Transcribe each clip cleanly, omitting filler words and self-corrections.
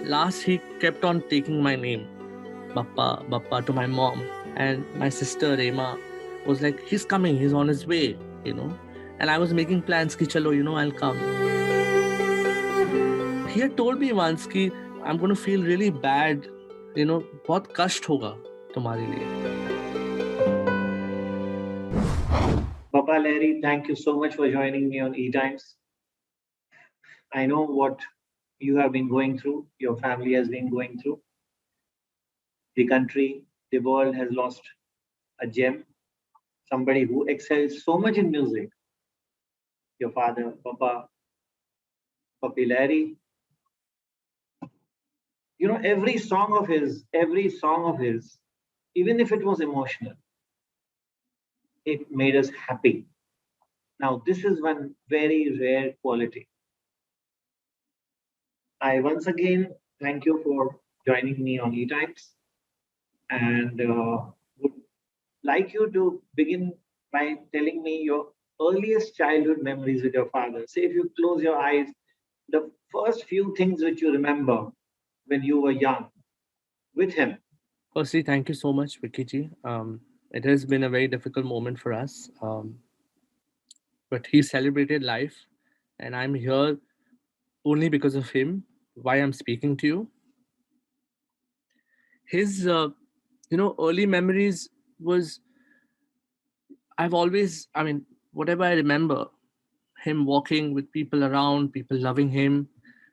last he kept on taking my name, Bappa, Bappa, to my mom. And my sister Rema was like, he's coming, he's on his way, you know. And I was making plans ki chalo, I'll come. He had told me once कि I'm going to feel really bad, बहुत कष्ट होगा तुम्हारे लिए. Bappa Lahiri, thank you so much for joining me on ETimes. I know what you have been going through, your family has been going through. The country, the world has lost a gem, somebody who excels so much in music. Your father, Bappi Lahiri. Every song of his, even if it was emotional, it made us happy. Now, this is one very rare quality. I once again thank you for joining me on ETimes, and would like you to begin by telling me your earliest childhood memories with your father. Say, if you close your eyes, the first few things which you remember when you were young with him. Firstly, thank you so much, Vicky ji. It has been a very difficult moment for us, but he celebrated life, and I'm here only because of him. Why I'm speaking to you. His, early memories was whatever I remember, him walking with people around, people loving him,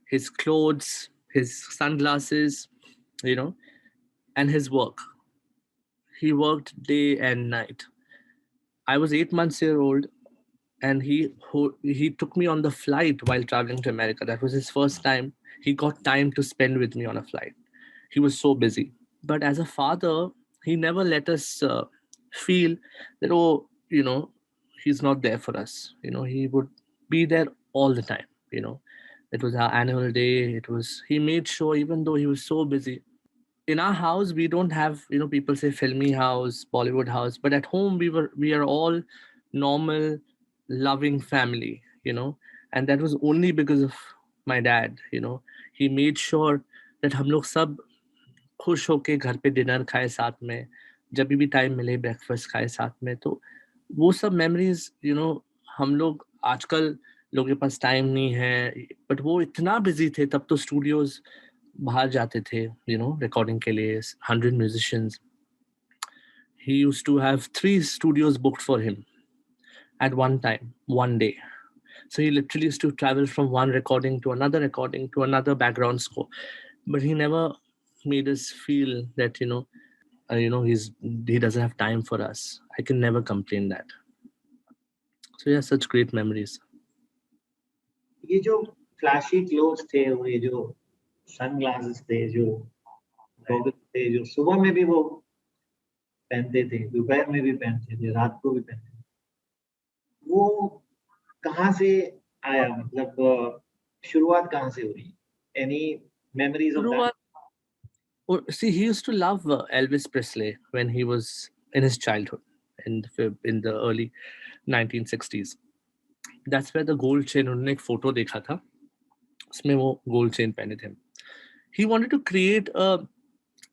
his clothes, his sunglasses, and his work. He worked day and night. I was 8 months and he took me on the flight while traveling to America. That was his first time. He got time to spend with me on a flight. He was so busy. But as a father, he never let us feel that, he's not there for us. He would be there all the time. It was our annual day. He made sure, even though he was so busy. In our house, we don't have, people say filmy house, Bollywood house, but at home we are all normal, loving family, and that was only because of my dad. He made sure that हम लोग सब खुश होके घर पे dinner खाए साथ में, जब भी टाइम मिले ब्रेकफास्ट खाए साथ में. तो वो सब मेमोरीज हम लोग आजकल लोगों के पास टाइम नहीं है, बट वो इतना बिजी थे तब. तो स्टूडियोज बाहर जाते थे रिकॉर्डिंग के लिए, 100 musicians. He used to have 3 studios booked for him at one time, one day. So he literally used to travel from one recording to another background score. But he never made us feel that he doesn't have time for us. I can never complain that. So yeah, such great memories. ये जो flashy clothes थे, वो ये जो sunglasses थे, जो goggles थे, जो सुबह में भी वो पहनते थे, दोपहर में भी पहनते थे, रात को भी पहनते थे, वो कहाँ से आया? मतलब शुरुआत कहाँ से हुई? Any memories of that? See, he used to love Elvis Presley when he was in his childhood, in the early 1960s. That's where the gold chain, उन्होंने एक फोटो देखा था, उसमें वो gold chain पहने थे. He wanted to create a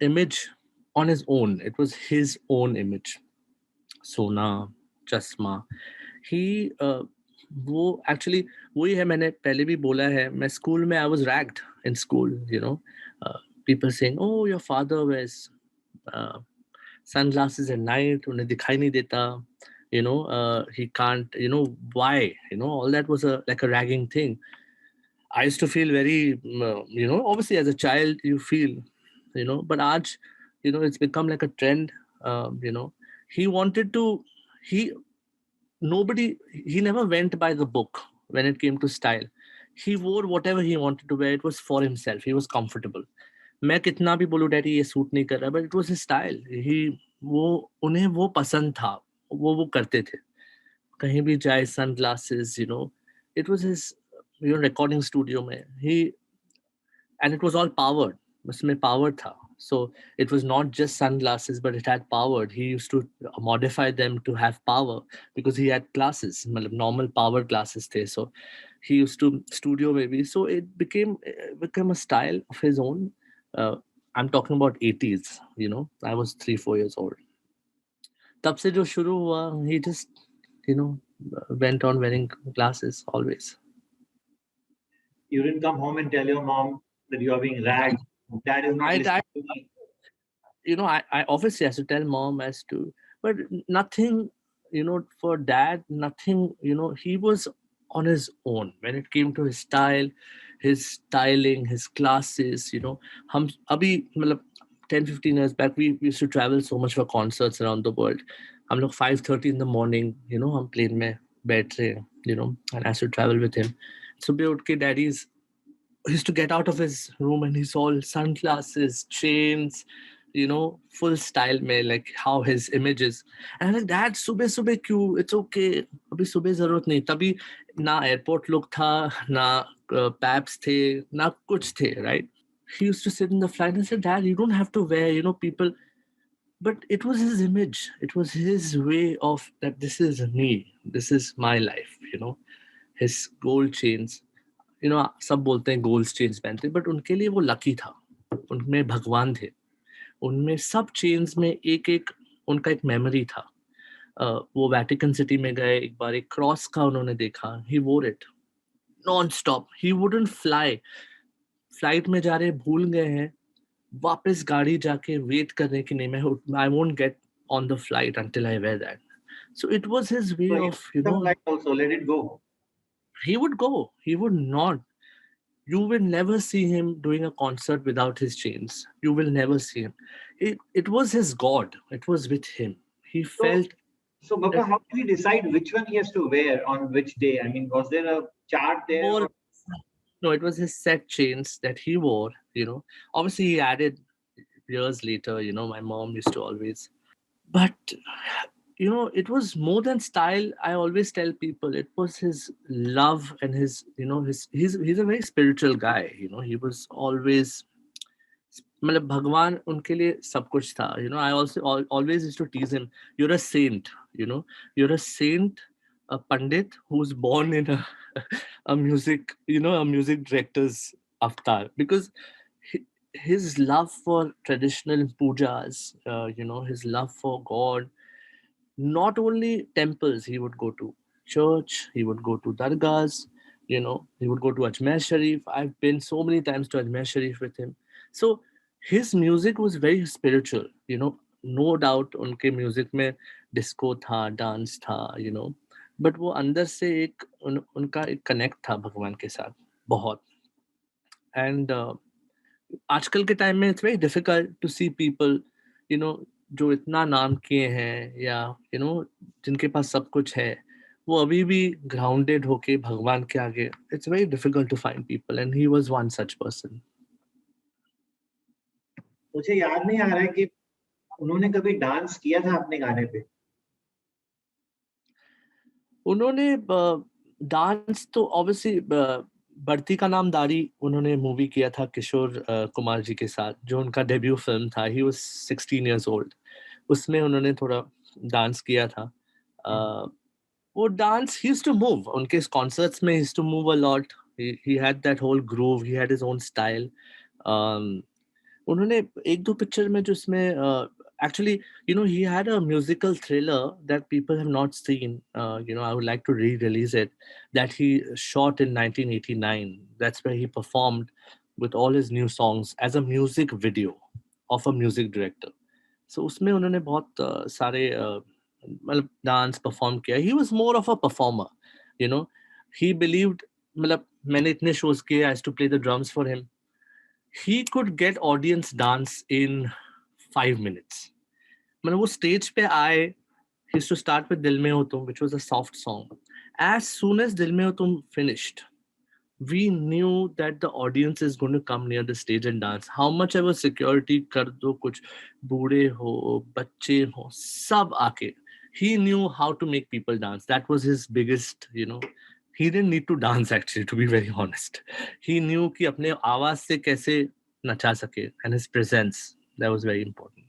image on his own. It was his own image. सोना, चश्मा. He वो actually वही है, मैंने पहले भी बोला है, मैं स्कूल में I was ragged in school, people saying, oh, your father wears sunglasses at night, उन्हें दिखाई नहीं देता, he can't, why, all that was like a ragging thing. I used to feel very, obviously as a child you feel, but aaj, it's become like a trend. He wanted to, he never went by the book when it came to style. He wore whatever he wanted to wear. It was for himself. He was comfortable. मैं कितना भी बोलूं daddy ये suit नहीं कर रहा, but it was his style. उन्हें वो पसंद था, वो करते थे. कहीं भी जाए sunglasses, it was his recording studio में. And it was all powered. उसमें पावर था. So it was not just sunglasses, but it had power. He used to modify them to have power because he had glasses, normal power glasses. So He used to studio maybe. So it became a style of his own. Uh, I'm talking about 80s, I was 3-4 years old. तब से जो शुरू हुआ, he just, you know, went on wearing glasses always. You didn't come home and tell your mom that you are being ragged. Dad is not I listening to me. I obviously has to tell mom as to, but nothing, for dad, nothing, he was on his own when it came to his style, his styling, his classes, हम अभी मतलब 10-15 years back we used to travel so much for concerts around the world. हम लोग 5:30 in the morning, हम plane में बैठ रहे हैं, and I used to travel with him. सुबह उठ के daddy's he used to get out of his room and he's all sunglasses, chains, full style mein, like how his image is. And I'm like, Dad, subah subah kyun? It's okay. Abhi subah zarurat nahi. Tabhi na airport look tha, na paps the, na kuch the, right? He used to sit in the flight and say, Dad, you don't have to wear, people. But it was his image. It was his way of that this is me. This is my life, his gold chains. सब बोलते हैं gold chains पहनते, but उनके लिए वो lucky था, उनमें भगवान थे, उनमें सब चेन्स में एक एक उनका एक मेमोरी था. वो वेटिकन सिटी में गए, एक बार एक क्रॉस का उन्होंने देखा, he wore it non stop, he wouldn't fly. Flight में जा रहे भूल गए हैं, वापस गाड़ी जाके वेट करने की, नहीं मैं I won't get on the flight until I wear that. So it was his way of also let it go. He would go, he would not. You will never see him doing a concert without his chains. You will never see him. It was his God. It was with him. He felt. So, Bappa, how did he decide which one he has to wear on which day? I mean, was there a chart there? No, it was his set chains that he wore. Obviously he added years later. My mom used to always. But it was more than style. I always tell people it was his love and his, he's a very spiritual guy. He was always, मतलब भगवान उनके लिए सब कुछ था. I also always used to tease him, you're a saint, you're a saint, a pandit who's born in a music, a music director's avatar, because his love for traditional pujas, his love for God. Not only temples, he would go to church, he would go to dargahs, he would go to Ajmer Sharif. I've been so many times to Ajmer Sharif with him. So his music was very spiritual, no doubt उनके music में disco था, dance था, but वो अंदर से एक उनका एक कनेक्ट था भगवान के साथ बहुत. एंड आजकल के टाइम में it's very difficult to see people, जो इतना नाम किए हैं या जिनके पास सब कुछ है, वो अभी भी ग्राउंडेड होके भगवान के आगे. It's very difficult to find people and he was one such person. मुझे याद नहीं आ रहा है कि उन्होंने कभी डांस किया था अपने गाने पे. उन्होंने डांस तो ऑब्वियसली बढ़ती का नाम दारी उन्होंने मूवी किया था किशोर कुमार जी के साथ, जो उनका डेब्यू फिल्म था. He was 16 years old. उसमें उन्होंने थोड़ा डांस किया था. वो dance, he used to move उनके कॉन्सर्ट्स में, he used to move a lot. He had that whole groove, he had his own style. उन्होंने एक दो पिक्चर में जो इसमें actually, he had a musical thriller that people have not seen. I would like to re-release it, that he shot in 1989. That's where he performed with all his new songs as a music video of a music director. So उसमें उन्होंने बहुत सारे मतलब dance perform किया. He was more of a performer. He believed, मतलब मैंने इतने shows किए, I used to play the drums for him. He could get audience dance in 5 minutes. मतलब वो स्टेज पे आए, he used to start with दिल में हो तुम, which was a soft song. As soon as दिल में हो तुम finished, we knew that the audience is going to come near the stage and dance. How much ever security कर दो, कुछ बूढ़े हो, बच्चे हो, सब आके. He knew how to make people dance. That was his biggest, he didn't need to dance actually, to be very honest. He knew कि अपने आवाज से कैसे नचा सके, and his presence, that was very important.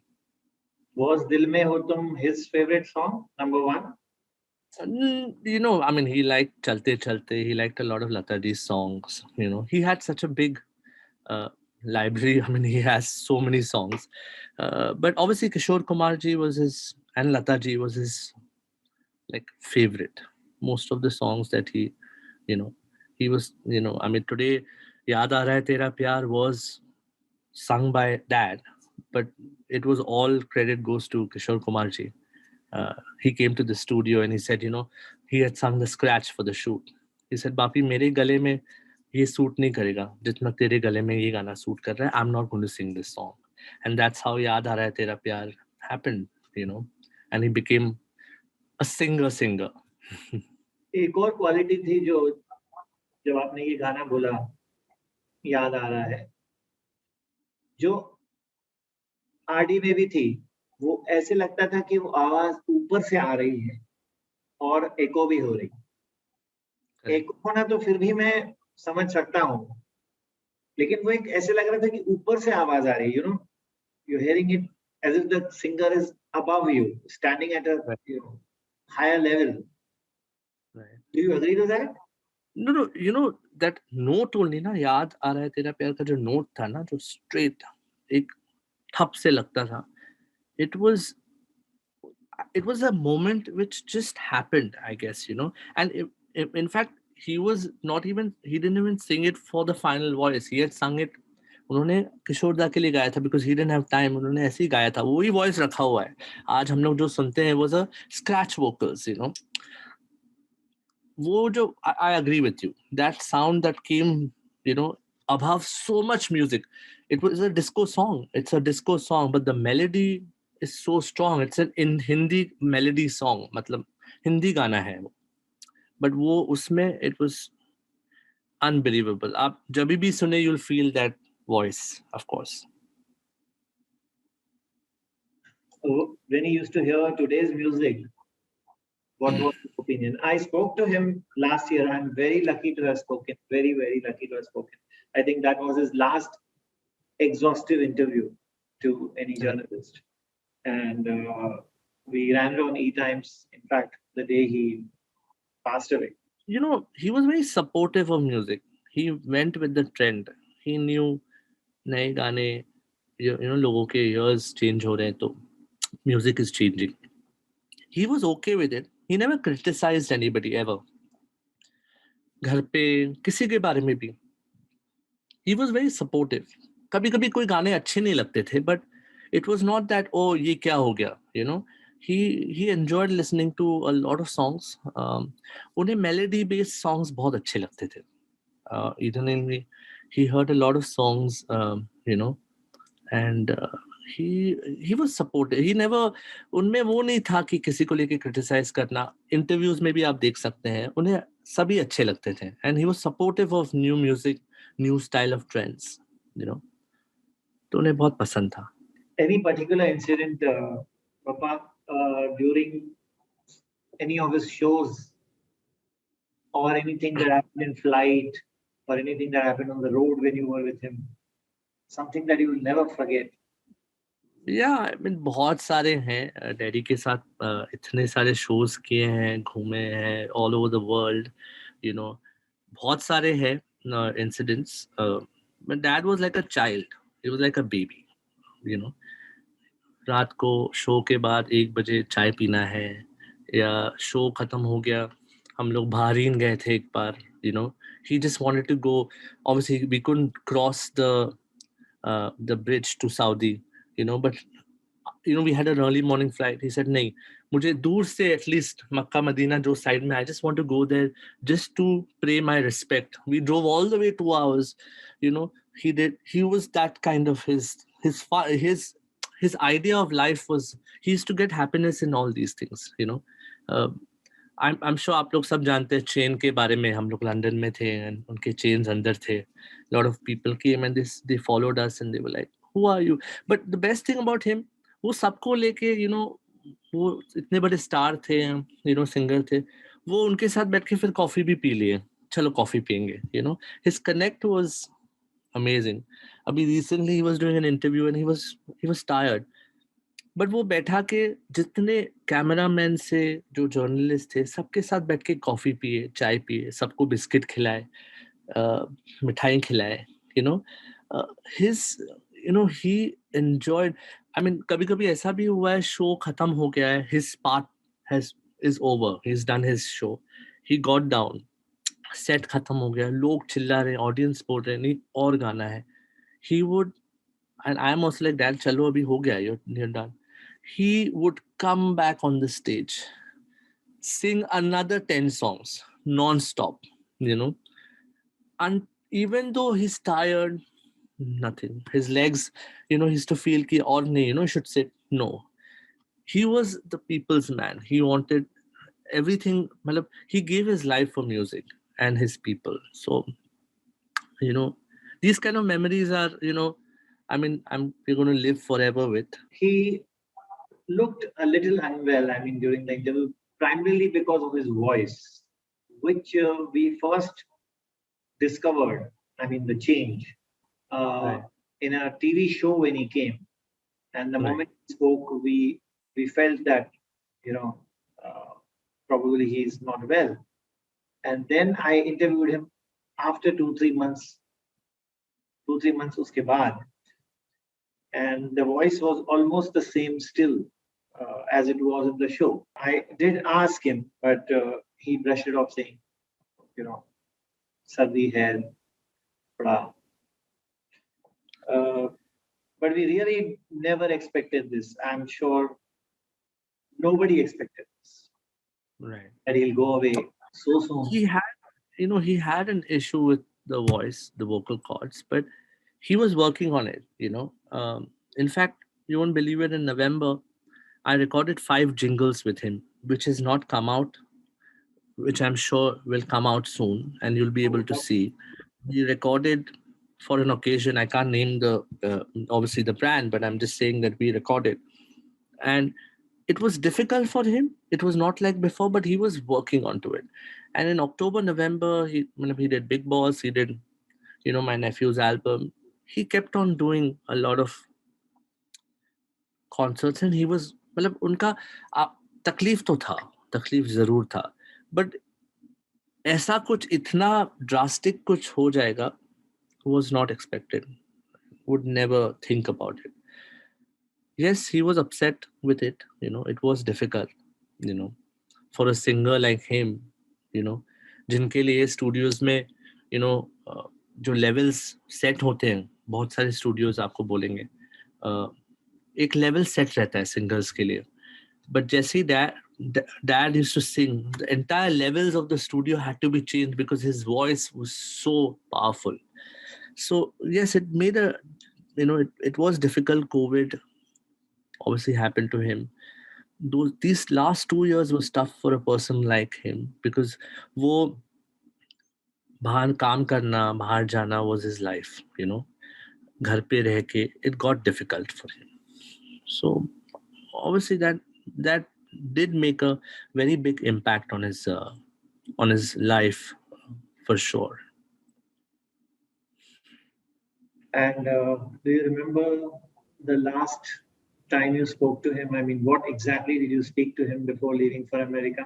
Was Dil Mein Ho Tum his favorite song, number one? I mean, he liked Chalte Chalte. He liked a lot of Lataji's songs. He had such a big uh, library. I mean, he has so many songs. But obviously, Kishore Kumarji was his, and Lataji was his like favorite. Most of the songs that you know, he was, I mean, today, Yaad Aa Raha Hai Tera Pyar was sung by Dad, but it was all credit goes to Kishore Kumarji. He came to the studio and he said, he had sung the scratch for the shoot. He said, Bapi, मेरे गले में ये suit नहीं करेगा जितना तेरे गले में ये गाना सूट कर रहा है. I'm not going to sing this song. And that's how याद आ रहा है तेरा प्यार happened, and he became a singer. एक और क्वालिटी थी जो जब आपने ये गाना बोला याद आ रहा है, जो आरडी में भी थी, वो ऐसे लगता था कि वो आवाज ऊपर से आ रही है और एको भी हो रही. एको होना तो फिर भी मैं समझ सकता हूँ, लेकिन वो एक ऐसे लग रहा था कि ऊपर से आवाज आ रही है, you're hearing it as if the singer is above you, standing at a higher level. Right. Do you agree to that? No, that note only ना याद आ रहा है तेरा प्यार का जो note था ना, जो straight एक थप से लगता था. It was a moment which just happened, I guess, and in fact he didn't even sing it for the final voice. He had sung it, उन्होंने किशोर दा के लिए गाया था because he didn't have time. उन्होंने ऐसे ही गाया था, वही voice रखा हुआ है. आज हम लोग जो सुनते हैं was a scratch vocals, वो जो I agree with you, that sound that came, above so much music. It was a disco song. It's a disco song, but the melody is so strong. It's an in Hindi melody song. मतलब हिंदी गाना है वो. But वो उसमें it was unbelievable. आप जब भी सुने you'll feel that voice, of course. So when you used to hear today's music, what was his opinion? I spoke to him last year. I'm very lucky to have spoken. Very, very lucky to have spoken. I think that was his last exhaustive interview to any journalist. And we ran it on ETimes, in fact, the day he passed away. He was very supportive of music. He went with the trend. He knew नए गाने लोगों के ears change हो रहे हैं तो music is changing. He was okay with it. He never criticized anybody ever. घर पे किसी के बारे में भी. He was very supportive. कभी-कभी कोई गाने अच्छे नहीं लगते थे, but it was not that oh ये क्या हो गया, He enjoyed listening to a lot of songs. उन्हें melody based songs बहुत अच्छे लगते थे. He heard a lot of songs, and he was supportive. He never, उनमें वो नहीं था कि किसी को लेके criticize करना. Interviews में भी आप देख सकते हैं, उन्हें सभी अच्छे लगते थे. And he was supportive of new music, new style of trends, तो उन्हें बहुत पसंद था. Any particular incident, Bappa, during any of his shows, or anything that happened in flight, or anything that happened on the road when you were with him, something that you will never forget? I mean, बहुत सारे हैं. Daddy के साथ इतने सारे shows किए हैं, घूमे हैं all over the world, बहुत सारे हैं incidents. My dad was like a child. He was like a baby, रात को शो के बाद 1 बजे चाय पीना है, या शो खत्म हो गया, हम लोग बहरीन गए थे एक बार, he just wanted to go. Obviously we couldn't cross the bridge to Saudi, but we had an early morning flight. He said नहीं, मुझे दूर से at least मक्का मदीना जो side में, I just want to go there just to pay my respect. We drove all the way 2 hours. He was that kind of his idea of life was he used to get happiness in all these things. I'm sure आप लोग सब जानते हैं chain के बारे में. हम लोग लंदन में थे and उनके चेन्स अंदर थे. lot of people came and they followed us and they were like, who are you? But the best thing about him, वो सबको लेके वो इतने बड़े स्टार थे, सिंगर थे, वो उनके साथ बैठ के फिर कॉफी भी पी लिए. चलो कॉफी पियेंगे. His connect was amazing. Abhi recently he was doing an interview and he was tired, but वो बैठा के जितने कैमरामैन से जो जर्नलिस्ट थे सबके साथ बैठ के कॉफी पिए, चाय पिए, सबको बिस्किट खिलाए, मिठाई खिलाए, you know his he enjoyed. I mean कभी कभी ऐसा भी हुआ है शो खत्म हो गया है, his part has is over, he is done his show, he got down, set खत्म हो गया, लोग चिल्ला रहे हैं, ऑडियंस बोल रहे हैं नहीं और गाना है, he would, and I'm also like that, chalo abhi ho gaya, you're done. He would come back on the stage, sing another 10 songs non-stop, you know, and even though he's tired, nothing, his legs, he used to feel ki or nahi, should sit, no, he was the people's man. He wanted everything, matlab, he gave his life for music and his people. So you know these kind of memories are, I mean, we're going to live forever with. He looked a little unwell, I mean, during the interview, primarily because of his voice, which we first discovered, I mean, the change Right. in a TV show when he came. And the Right. moment he spoke, we felt that, uh, probably he's not well. And then I interviewed him after 2 3 months, 2 3 months uske baad, and the voice was almost the same still as it was in the show. I did ask him, but he brushed it off, saying, "Sardi hai, थोड़ा." But we really never expected this. I'm sure nobody expected this. Right. That he'll go away so soon. He had an issue with the voice, the vocal cords, but he was working on it. In fact, you won't believe it, in November I recorded 5 jingles with him, which has not come out, which I'm sure will come out soon, and you'll be able to see. We recorded for an occasion. I can't name the obviously the brand, but I'm just saying that we recorded, and it was difficult for him. It was not like before, but he was working onto it. And in October, November, he did Big Boss. He did, my nephew's album. He kept on doing a lot of concerts, and he was, मतलब उनका तकलीफ तो था, तकलीफ जरूर था, but ऐसा कुछ इतना ड्रास्टिक कुछ हो जाएगा was not expected, would never think about it. Yes, he was upset with it, it was difficult, for a singer like him, जिनके लिए स्टूडियोज में जो लेवल्स सेट होते हैं, बहुत सारे स्टूडियोज आपको बोलेंगे एक लेवल सेट रहता है सिंगर्स के लिए, but जैसे ही dad used to sing, the entire levels of the studio had to be changed because his voice was so powerful. So yes, it made it was difficult. COVID obviously happened to him. These last 2 years was tough for a person like him because वो बाहर काम करना, बाहर जाना was his life, घर पे रह के it got difficult for him. So obviously that did make a very big impact on his life, for sure. And do you remember the last time you spoke to him? I mean, what exactly did you speak to him before leaving for America?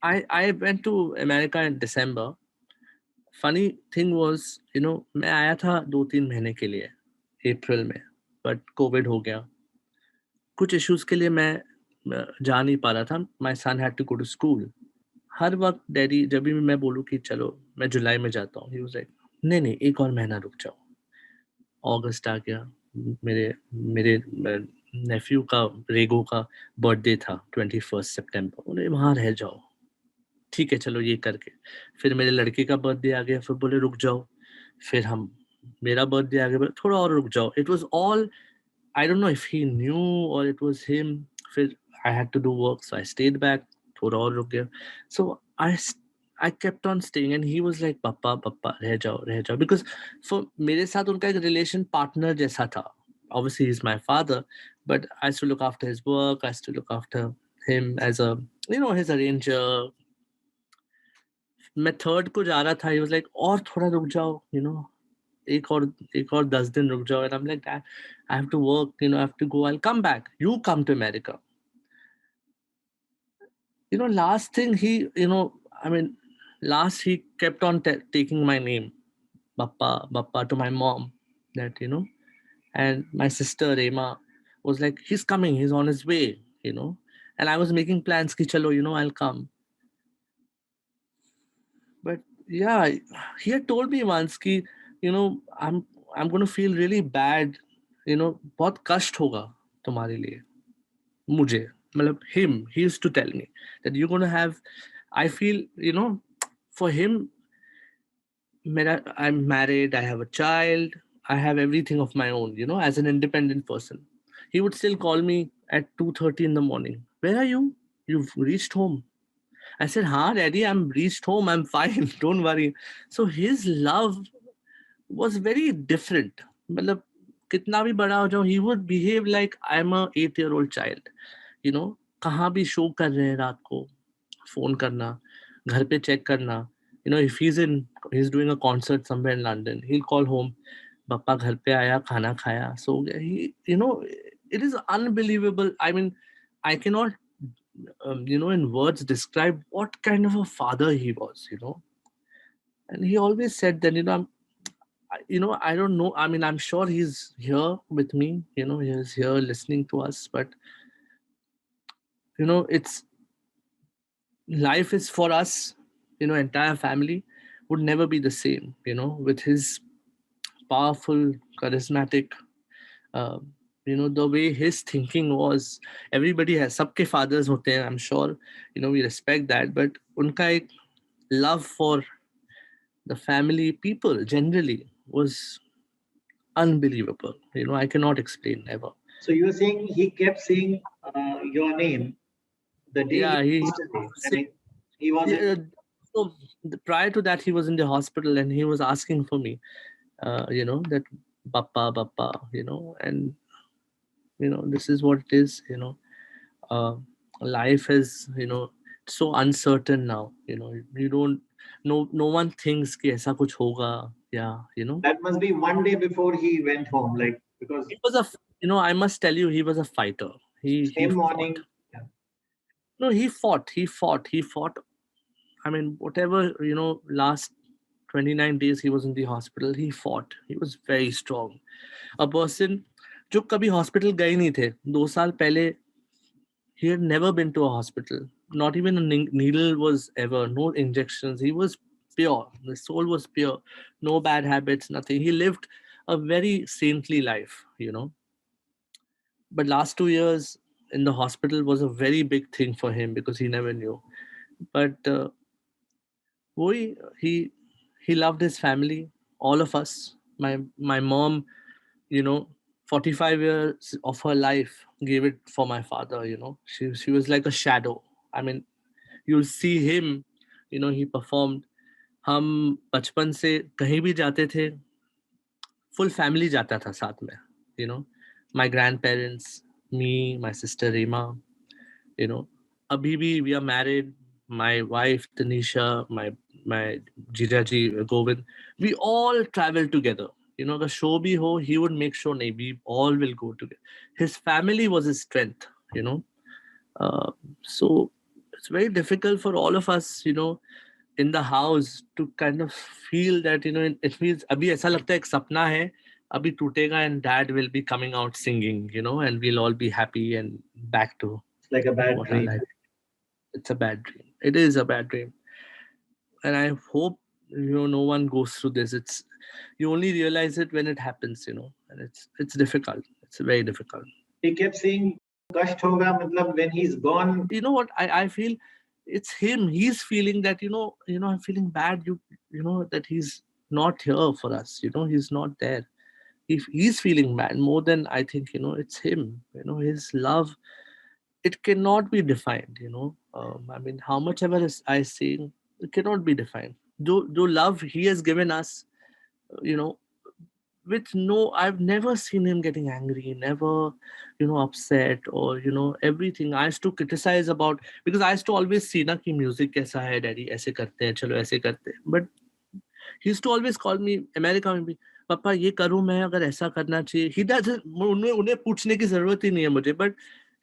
I went to America in December. Funny thing was, मैं आया था 2-3 महीने के लिए अप्रैल में, but Covid हो गया, कुछ इश्यूज के लिए मैं जा नहीं पा रहा था. My son had to go to school. हर वक्त डैडी जब भी मैं बोलूँ कि चलो मैं जुलाई में जाता हूँ, ही वाज लाइक नहीं एक और महीना रुक जाओ. अगस्त आ गया, मेरे नेफ्यू का, रेगो का बर्थडे था 21 सितंबर. बोले वहाँ रह जाओ, ठीक है चलो ये करके. फिर मेरे लड़के का बर्थडे आ गया, फिर बोले रुक जाओ. फिर मेरा बर्थडे आ गया, बोले थोड़ा और रुक जाओ. It was all, I don't know if he knew or it was him. फिर I had to do work, so I stayed back, थोड़ा और रुक गया. सो I kept on staying and he was like पप्पा रह जाओ because for मेरे साथ उनका एक relation partner जैसा था. Obviously he's my father, but I used to look after his work, I used to look after him as a his arranger. मैं third को जा रहा था, he was like और थोड़ा रुक जाओ, एक और 10 दिन रुक जाओ, and I'm like, I have to work, I have to go, I'll come back, you come to America. Last thing last he kept on taking my name, Bappa, to my mom, that, and my sister Rema was like, he's coming, he's on his way, and I was making plans, ki chalo, I'll come. But yeah, he had told me once कि I'm going to feel really bad, बहुत कष्ट होगा तुम्हारे लिए, मुझे, मतलब he used to tell me that you're going to have, I feel, for him, I'm married, I have a child, I have everything of my own, as an independent person. He would still call me at 2:30 in the morning. Where are you? You've reached home. I said, "Haan, Daddy, I'm reached home. I'm fine. Don't worry." So his love was very different. मतलब कितना भी बड़ा हो जाऊं, he would behave like I'm a 8-year-old child. कहाँ भी show कर रहे हैं रात को, फोन करना, घर पे चेक करना. If he's doing a concert somewhere in London, he'll call home. Bappa घर पे आया, खाना खाया. So it is unbelievable. I mean, I cannot in words describe what kind of a father he was, and he always said that, I don't know, I mean, I'm sure he's here with me, he's here listening to us, but it's, life is for us, entire family would never be the same, with his powerful, charismatic, uh, the way his thinking was. Everybody has, सबके fathers होते हैं, I'm sure, we respect that, but उनका एक love for the family, people generally, was unbelievable. I cannot explain, never. So you were saying he kept saying your name the day Yeah, he passed away. And he was yeah, so prior to that, he was in the hospital and he was asking for me, that Bappa, and this is what it is, uh, life is, so uncertain now, you don't, no one thinks कि ऐसा कुछ होगा, yeah, that must be one day before he went home, like, because he was I must tell you, he was a fighter. He same fought. morning. Yeah. No, he fought. I mean, whatever, last 29 days he was in the hospital, he fought. He was very strong. A person जो कभी hospital गए नहीं थे, 2 साल पहले, he had never been to a hospital. Not even a needle was ever, no injections. He was pure. The soul was pure. No bad habits, nothing. He lived a very saintly life, But last 2 years in the hospital was a very big thing for him because he never knew. But he loved his family, all of us. My mom, 45 years of her life gave it for my father. She was like a shadow. I mean, you'll see him. He performed. हम बचपन से कहीं भी जाते थे, full family जाता था साथ में. My grandparents, me, my sister Rima, abhi bhi we are married. My wife Tanisha, my Jijaji Govind, we all travel together. The show bhi ho, he would make sure nahi, we all will go together. His family was his strength. Uh, so it's very difficult for all of us, in the house to kind of feel that, it feels abhi aisa lagta hai ek sapna hai, abhi टूटेगा and dad will be coming out singing, and we'll all be happy and back to It's like a bad what our dream. life. It's a bad dream. It is a bad dream. And I hope, no one goes through this. It's, you only realize it when it happens, and it's difficult. It's very difficult. He kept saying, "Kasht hoga," matlab when he's gone. You know what? I feel it's him. He's feeling that, I'm feeling bad. That he's not here for us. He's not there. If he's feeling bad more than I think, it's him. His love, it cannot be defined. I mean, how much ever I say, it cannot be defined. Do love he has given us, you know, with no, I've never seen him getting angry, never, upset, or everything. I used to criticize about, because I used to always see na ki music kaisa hai, daddy, aise karte hain, chalo aise karte hain. But he used to always call me, America mein bhi, पापा ये करूं मैं, अगर ऐसा करना चाहिए. He doesn't, उन्हें पूछने की जरूरत ही नहीं है मुझे, but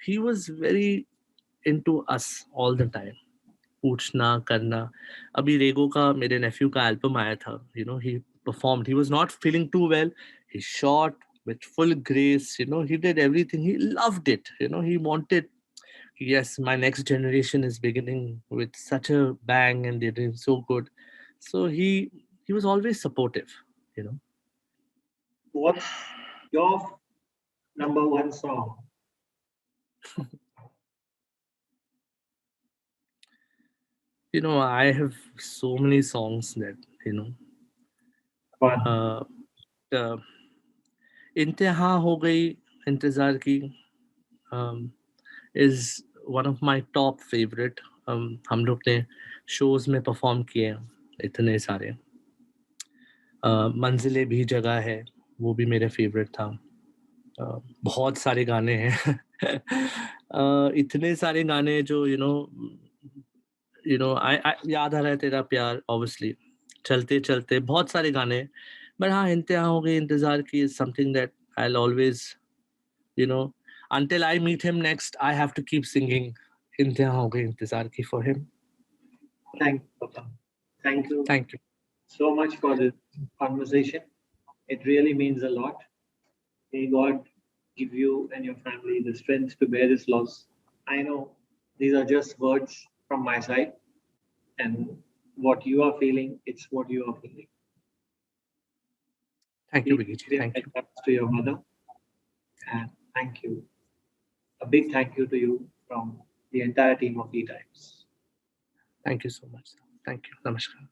he was very into us all the time. पूछना करना. अभी रेगो का, मेरे नेफ्यू का एल्बम आया था. He performed. He was not feeling too well. He shot with full grace. He did everything. He loved it. He wanted, yes, my next generation is beginning with such a bang and they're doing so good. So he was always supportive. What's your number one song? I have so many songs that, But uh, इंतहा हो गई इंतजार की is one of my top favorite. हम लोग ने shows में perform किए हैं इतने सारे. मंजिलें भी जगह है, वो भी मेरा favorite था. बहुत सारे गाने हैं. इतने सारे गाने जो I याद आ रहा है तेरा प्यार, obviously. चलते चलते बहुत सारे गाने. But हाँ, इंतहा हो गई इंतजार की is something that I'll always, until I meet him next, I have to keep singing इंतहा हो गई इंतजार की for him. thank you, Papa. Thank you Thank you. so much for this conversation. It really means a lot. May God give you and your family the strength to bear this loss. I know these are just words from my side, and what you are feeling, it's what you are feeling. Thank you, Biggie. Thank you. To your mother, and thank you. A big thank you to you from the entire team of ETimes. Thank you so much. Thank you. Namaskar.